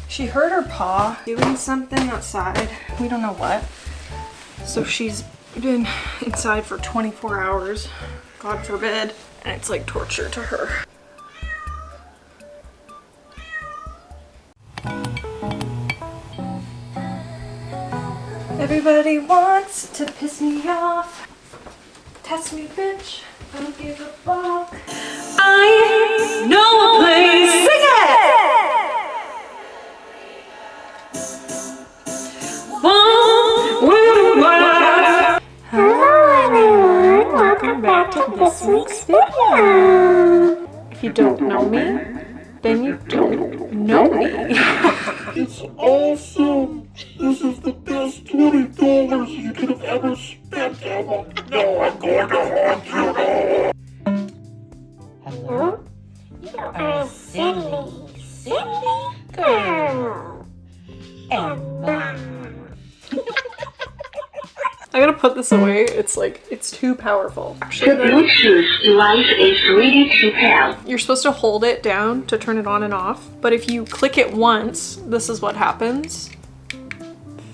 She hurt her paw doing something outside. We don't know what. So she's been inside for 24 hours, God forbid. And it's like torture to her. Everybody wants to piss me off. Test me, bitch. I don't give a fuck. I know a place. Sing it! Hello everyone, welcome back to this week's video. If you don't know me, then you don't know me. It's awesome! This is the best $20 you could have ever spent, Emma. Now I'm going to haunt you. Hello? You are a silly, silly girl. Emma. I gotta put this away. It's like, it's too powerful. Actually, The Bluetooth device is ready to pair. you're supposed to hold it down to turn it on and off, but if you click it once, this is what happens.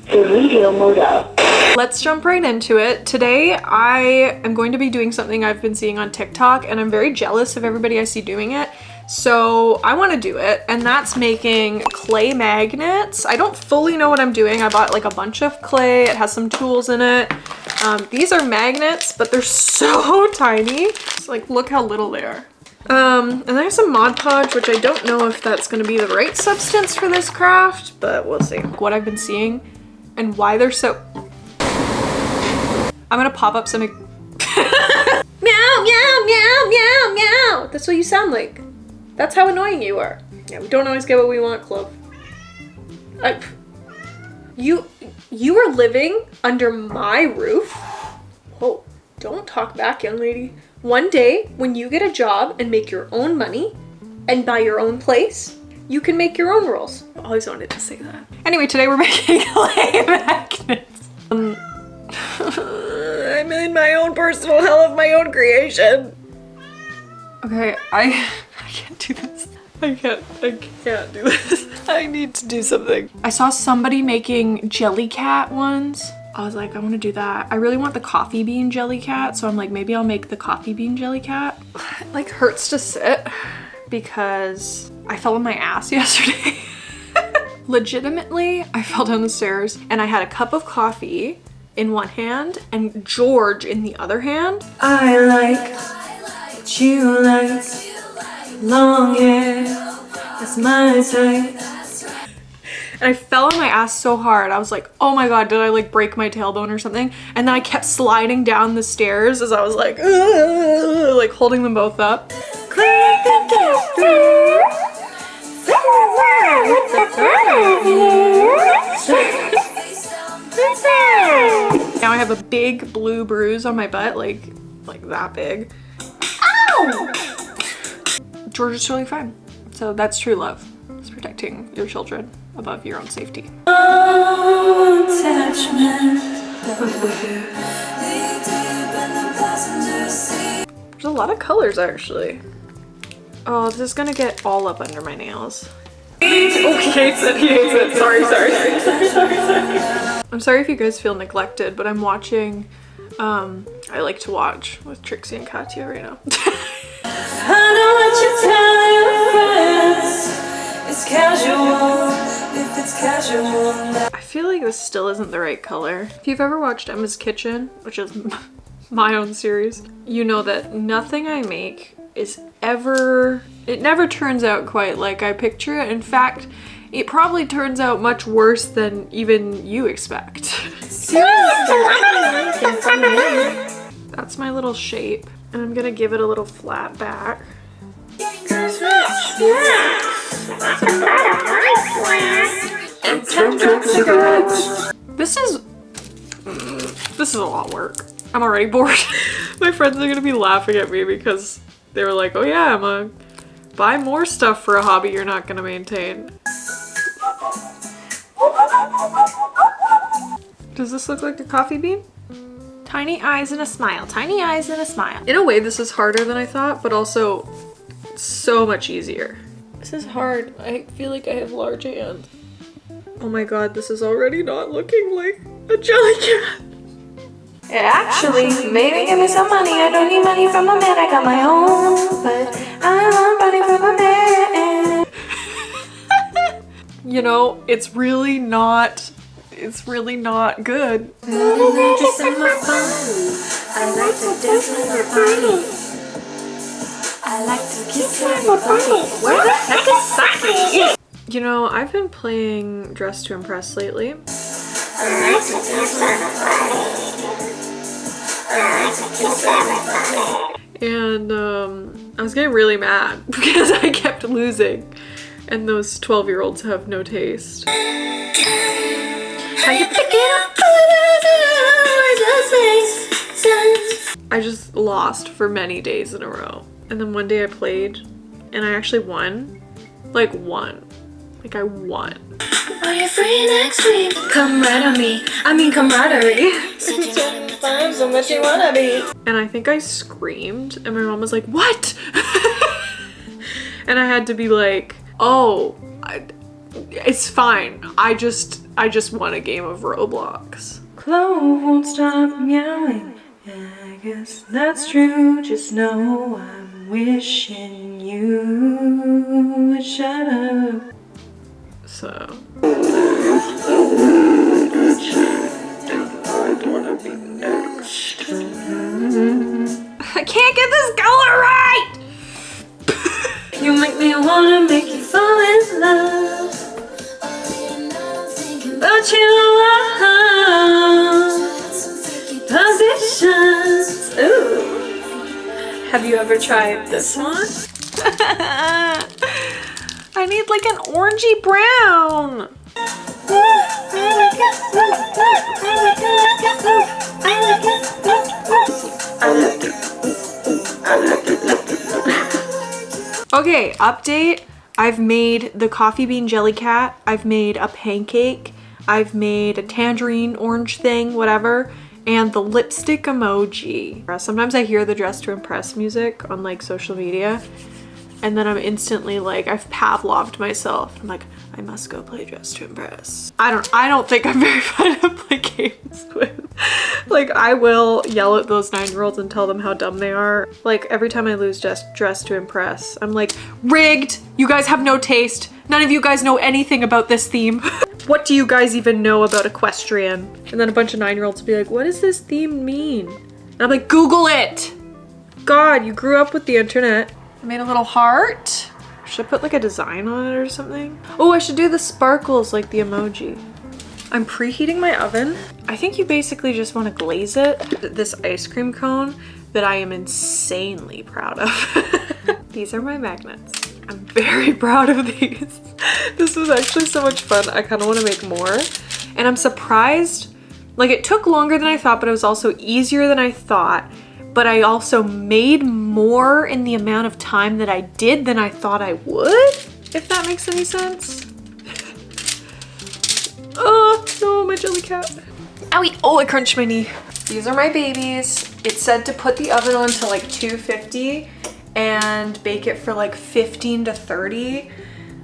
The radio mode up. Let's jump right into it. Today, I am going to be doing something I've been seeing on TikTok, and I'm very jealous of everybody I see doing it. So I want to do it, and that's making clay magnets. I don't fully know what I'm doing. I bought like a bunch of clay. It has some tools in it. These are magnets, but they're so tiny. It's like, look how little they are. And I have some Mod Podge, which I don't know if that's going to be the right substance for this craft, but we'll see. What I've been seeing and why they're so... I'm going to pop up some... Meow, meow, meow, meow, meow. That's what you sound like. That's how annoying you are. Yeah, we don't always get what we want, Clove. You are living under my roof? Whoa, don't talk back, young lady. One day, when you get a job and make your own money and buy your own place, you can make your own rules. I always wanted to say that. Anyway, today we're making clay magnets. I'm in my own personal hell of my own creation. Okay, I can't do this. I can't do this. I need to do something. I saw somebody making jelly cat ones. I was like, I want to do that. I really want the coffee bean jelly cat, so I'm like, maybe I'll make the coffee bean jelly cat. It like hurts to sit because I fell on my ass yesterday. Legitimately, I fell down the stairs and I had a cup of coffee in one hand and George in the other hand. I like what you like, long hair, that's my type. And I fell on my ass so hard. I was like, oh my God, did I like break my tailbone or something? And then I kept sliding down the stairs as I was like, like holding them both up. Now I have a big blue bruise on my butt, like that big. Ow! George is totally fine. So that's true love. It's protecting your children above your own safety. There's a lot of colors actually. Oh, this is gonna get all up under my nails. Oh, he hates it, he hates it. Sorry. I'm sorry if you guys feel neglected, but I'm watching, I like to watch with Trixie and Katya right now. I know what you tell your friends. It's casual, if it's casual. I feel like this still isn't the right color. If you've ever watched Emma's Kitchen, which is my own series, you know that nothing I make is it never turns out quite like I picture it. In fact, it probably turns out much worse than even you expect. That's my little shape. And I'm gonna give it a little flat back. This is a lot of work. I'm already bored. My friends are gonna be laughing at me because they were like, oh yeah, Emma, buy more stuff for a hobby you're not gonna maintain. Does this look like a coffee bean? Tiny eyes and a smile, tiny eyes and a smile. In a way, this is harder than I thought, but also so much easier. This is hard. I feel like I have large hands. Oh my god, this is already not looking like a jelly cat. Actually, baby, give me some money. I don't need money from a man. I got my own, but I want money from a man. You know, it's really not good. I like to dance with my body. I like to kiss everybody. Where the heck is Saki? You know, I've been playing Dress to Impress lately. I like to dance with my body. I like to kiss everybody. And I was getting really mad because I kept losing. And those 12-year-olds have no taste. How you pick it up? It does make sense. I just lost for many days in a row. And then one day I played and I actually won. Like I won. Are you free next week? Come right on me. I mean camaraderie. So much you wanna be. And I think I screamed and my mom was like, "What?" And I had to be like, "Oh, it's fine. I just won a game of Roblox." Clove won't stop meowing. Yeah, I guess that's true. Just know I'm wishing you would shut up. So I can't get this color right. You make me wanna make you fall in love. But you are positions. Ooh. Have you ever tried this one? I need like an orangey brown. Okay, update. I've made the coffee bean jelly cat. I've made a pancake. I've made a tangerine orange thing, whatever. And the lipstick emoji. Sometimes I hear the Dress to Impress music on like social media. And then I'm instantly like, I've Pavloved myself. I'm like, I must go play Dress to Impress. I don't think I'm very fun to play games with. Like, I will yell at those 9-year-olds and tell them how dumb they are. Like, every time I lose Dress to Impress, I'm like, rigged! You guys have no taste. None of you guys know anything about this theme. What do you guys even know about equestrian? And then a bunch of 9-year-olds will be like, what does this theme mean? And I'm like, Google it! God, you grew up with the internet. I made a little heart. Should I put like a design on it or something? Oh, I should do the sparkles like the emoji. I'm preheating my oven. I think you basically just want to glaze it. This ice cream cone that I am insanely proud of. These are my magnets. I'm very proud of these. This was actually so much fun. I kind of want to make more. And I'm surprised, like it took longer than I thought, but it was also easier than I thought. But I also made more in the amount of time that I did than I thought I would, if that makes any sense. Oh, no, my jelly cat. Owie, oh, I crunched my knee. These are my babies. It said to put the oven on to like 250 and bake it for like 15 to 30.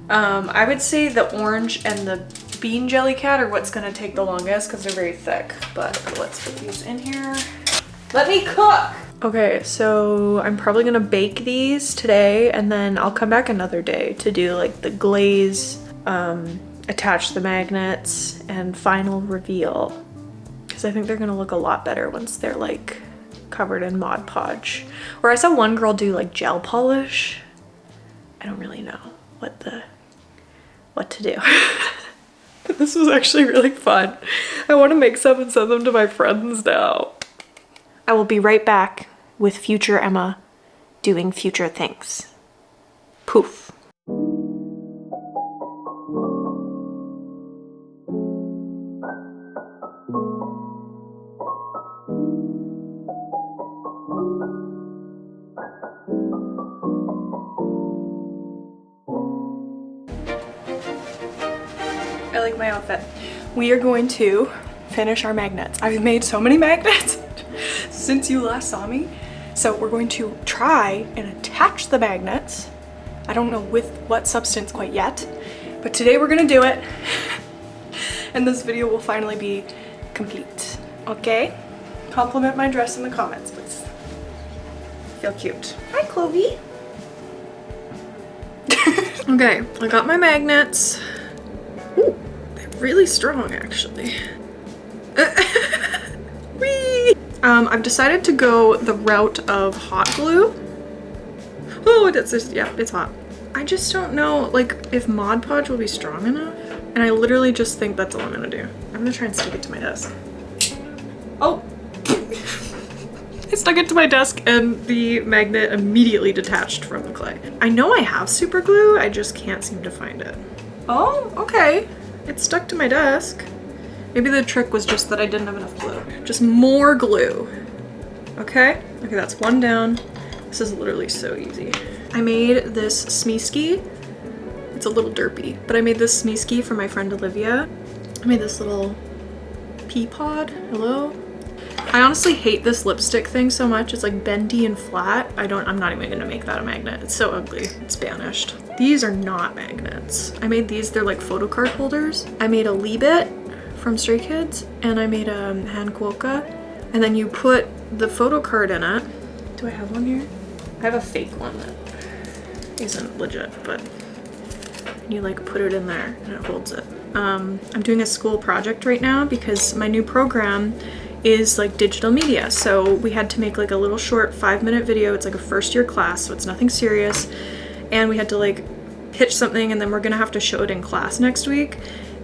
I would say the orange and the bean jelly cat are what's gonna take the longest because they're very thick, but let's put these in here. Let me cook! Okay, so I'm probably gonna bake these today and then I'll come back another day to do like the glaze, attach the magnets, and final reveal. Because I think they're gonna look a lot better once they're like covered in Mod Podge. Or I saw one girl do like gel polish. I don't really know what to do. This was actually really fun. I want to make some and send them to my friends now. I will be right back with future Emma doing future things. Poof. I like my outfit. We are going to finish our magnets. I've made so many magnets since you last saw me. So we're going to try and attach the magnets. I don't know with what substance quite yet, but today we're gonna do it. and this video will finally be complete. Okay? Compliment my dress in the comments, please. Feel cute. Hi, Chloe. Okay, I got my magnets. Ooh, they're really strong, actually. Whee! I've decided to go the route of hot glue. Oh, that's just, yeah, it's hot. I just don't know, like, if Mod Podge will be strong enough. And I literally just think that's all I'm gonna do. I'm gonna try and stick it to my desk. Oh! I stuck it to my desk and the magnet immediately detached from the clay. I know I have super glue, I just can't seem to find it. Oh, okay. It's stuck to my desk. Maybe the trick was just that I didn't have enough glue. Just more glue. Okay? Okay, that's one down. This is literally so easy. I made this smeeski. It's a little derpy, but I made this smeeski for my friend Olivia. I made this little pea pod. Hello? I honestly hate this lipstick thing so much. It's like bendy and flat. I'm not even gonna make that a magnet. It's so ugly. It's banished. These are not magnets. I made these, they're like photo card holders. I made a Leebit from Stray Kids, and I made a hand quokka, and then you put the photo card in it. Do I have one here? I have a fake one that isn't legit, but you like put it in there and it holds it. I'm doing a school project right now because my new program is like digital media. So we had to make like a little short 5-minute video. It's like a first year class, so it's nothing serious. And we had to like pitch something, and then we're gonna have to show it in class next week.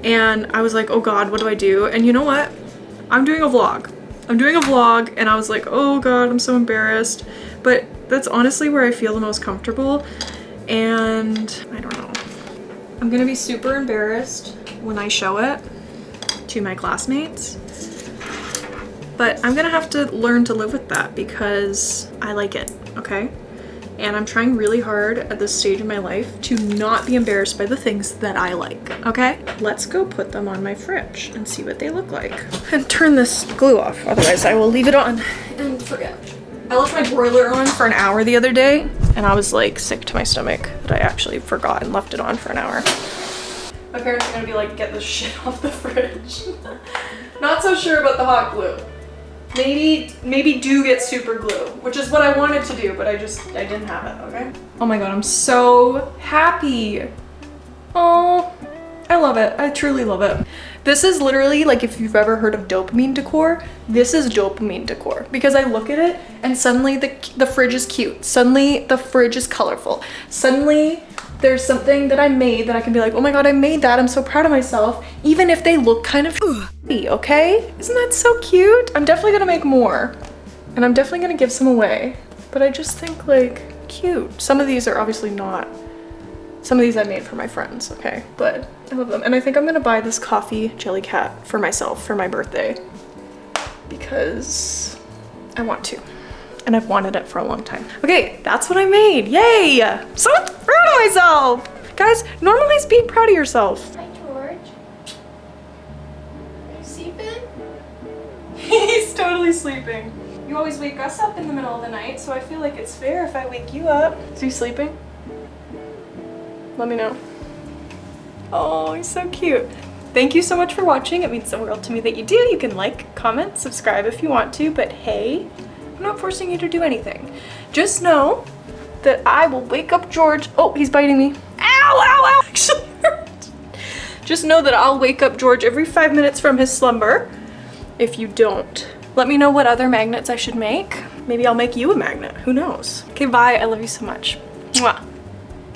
And I was like, oh God, what do I do? And you know what? I'm doing a vlog. I'm doing a vlog, and I was like, oh God, I'm so embarrassed. But that's honestly where I feel the most comfortable. And I don't know. I'm gonna be super embarrassed when I show it to my classmates. But I'm gonna have to learn to live with that because I like it, okay? And I'm trying really hard at this stage in my life to not be embarrassed by the things that I like, okay? Let's go put them on my fridge and see what they look like. And turn this glue off, otherwise I will leave it on and forget. I left my broiler on for an hour the other day, and I was like sick to my stomach that I actually forgot and left it on for an hour. My parents are gonna be like, get this shit off the fridge. Not so sure about the hot glue. Maybe do get super glue, which is what I wanted to do, but I didn't have it, okay? Oh my God, I'm so happy. Oh, I love it. I truly love it. This is literally like, if you've ever heard of dopamine decor, this is dopamine decor, because I look at it and suddenly the fridge is cute. Suddenly the fridge is colorful. Suddenly there's something that I made that I can be like, oh my God, I made that. I'm so proud of myself. Even if they look kind of okay? Isn't that so cute? I'm definitely gonna make more, and I'm definitely gonna give some away, but I just think like cute. Some of these are obviously not. Some of these I made for my friends, okay? But I love them. And I think I'm gonna buy this coffee jelly cat for myself for my birthday because I want to. And I've wanted it for a long time. Okay, that's what I made. Yay! I'm so proud of myself! Guys, normalize being proud of yourself. Hi, George. Are you sleeping? He's totally sleeping. You always wake us up in the middle of the night, so I feel like it's fair if I wake you up. Is he sleeping? Let me know. Oh, he's so cute. Thank you so much for watching. It means the world to me that you do. You can like, comment, subscribe if you want to, but hey, I'm not forcing you to do anything. Just know that I will wake up George. Oh, he's biting me. Ow, ow, ow, actually hurt. Just know that I'll wake up George every 5 minutes from his slumber if you don't. Let me know what other magnets I should make. Maybe I'll make you a magnet, who knows? Okay, bye, I love you so much. Mwah.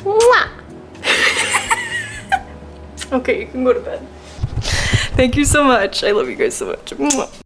Mwah. Okay, you can go to bed. Thank you so much. I love you guys so much. Mwah.